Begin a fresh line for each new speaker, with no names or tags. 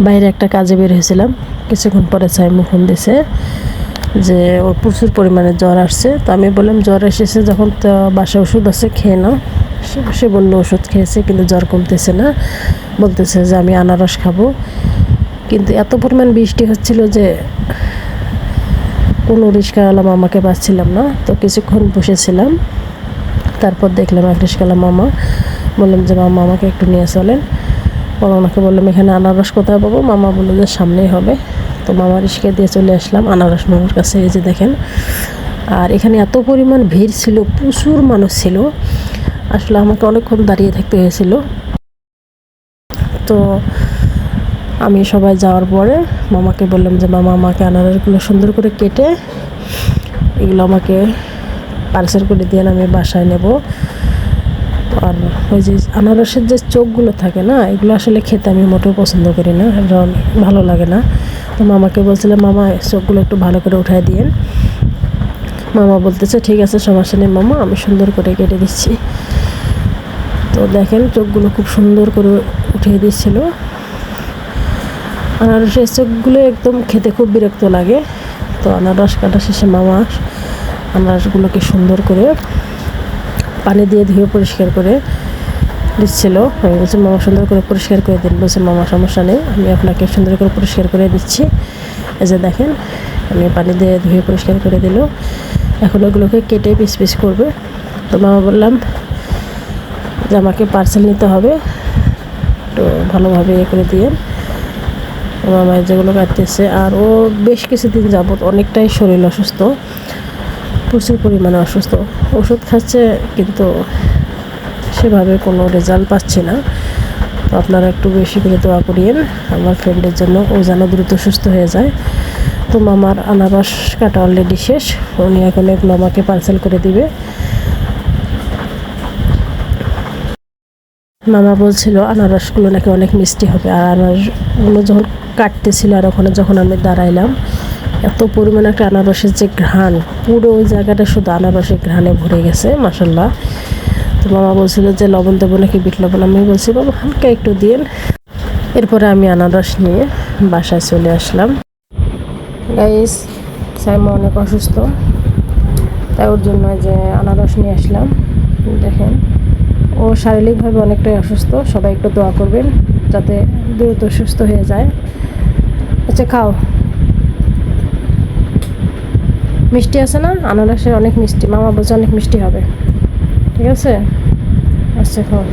বাইরে একটা কাজে বের হয়েছিলাম, কিছুক্ষণ পরে সাইমু ফোন দিছে যে ওর প্রচুর পরিমাণে জ্বর আসছে। তো আমি বললাম জ্বর এসেছে যখন, তো বাসায় ওষুধ আছে খেয়ে নাও। সে বললো ওষুধ খেয়েছে কিন্তু জ্বর কমতেছে না, বলতেছে যে আমি আনারস খাবো। কিন্তু এত পরিমাণ বৃষ্টি হচ্ছিল যে কোনো রিক্সাওয়ালা মামাকে পাচ্ছিলাম না। তো কিছুক্ষণ বসেছিলাম, তারপর দেখলাম এক রিক্সাওয়ালা মামা। বললাম যে মামা আমাকে একটু নিয়ে চলেন। ওনাকে বললাম এখানে আনারস কোথায় পাবো? মামা বললো যে সামনেই হবে। তো মামা রিক্সা দিয়ে চলে আসলাম আনারস মামার কাছে। এই যে দেখেন, আর এখানে এত পরিমাণ ভিড় ছিল, প্রচুর মানুষ ছিল, আসলে আমাকে অনেকক্ষণ দাঁড়িয়ে থাকতে হয়েছিল। তো আমি সবাই যাওয়ার পরে মামাকে বললাম যে মামা আমাকে আনারসগুলো সুন্দর করে কেটে এগুলো আমাকে পার্সেল করে দিয়ে আমি বাসায় নেব। আর ওই যে আনারসের যে চোখগুলো থাকে না, এগুলো আসলে খেতে আমি মোটেও পছন্দ করি না, ভালো লাগে না। তো মামাকে বলছিলাম মামা চোখগুলো একটু ভালো করে উঠায় দিয়েন। মামা বলতেছে ঠিক আছে সমস্যা নেই মামা, আমি সুন্দর করে কেটে দিচ্ছি। তো দেখেন চোখগুলো খুব সুন্দর করে উঠিয়ে দিচ্ছিল। আনারসের চোখগুলো একদম খেতে খুব বিরক্ত লাগে। তো আনারস কাটা শেষে মামা আনারসগুলোকে সুন্দর করে পানি দিয়ে ধুয়ে পরিষ্কার করে দিচ্ছিল। আমি বলছি মামা সুন্দর করে পরিষ্কার করে দিন। বলছে মামা সমস্যা নেই, আমি আপনাকে সুন্দর করে পরিষ্কার করে দিচ্ছি। এই যে দেখেন আমি পানি দিয়ে ধুয়ে পরিষ্কার করে দিল। এখন ওগুলোকে কেটে পিস পিস করবে। তো মামা বললাম যে আমাকে পার্সেল নিতে হবে, তো ভালোভাবে করে দিয়ে। মামা যেগুলো কাটতেছে, আর ও বেশ কিছুদিন যাবত অনেকটাই শরীর অসুস্থ, প্রচুর পরিমাণে অসুস্থ। ওষুধ খাচ্ছে কিন্তু সেভাবে কোনো রেজাল্ট পাচ্ছি না। তো আপনারা একটু বেশি করে দোয়া করিয়েন আমার ফ্রেন্ডের জন্য, ও যেন দ্রুত সুস্থ হয়ে যায়। তো মামার আনারস কাটা অলরেডি শেষ, উনি এখন এগুলো আমাকে পার্সেল করে দিবে। মামা বলছিল আনারসগুলো নাকি অনেক মিষ্টি হবে। আর আনারসগুলো যখন কাটতেছিল আর ওখানে যখন আমি দাঁড়াইলাম, এত পরিমাণে একটা আনারসের যে ঘ্রাণ, পুরো ওই জায়গাটা শুধু আনারসের ঘ্রাণে ভরে গেছে মাশাল্লাহ। তো মামা বলছিল যে লবণ দেবো নাকি বিট লবণ, আমি বলছি বাবা হালকা একটু দিন। এরপরে আমি আনারস নিয়ে বাসায় চলে আসলাম। গাইস, সাইমা অনেক অসুস্থ, তাই ওর জন্য যে আনারস নিয়ে আসলাম। দেখেন ও শারীরিকভাবে অনেকটাই অসুস্থ, সবাই একটু দোয়া করবেন যাতে দ্রুত সুস্থ হয়ে যায়। আচ্ছা খাও, মিষ্টি আছে না? আনারসের অনেক মিষ্টি, মামা বলছে অনেক মিষ্টি হবে। ঠিক আছে, আচ্ছা খাও।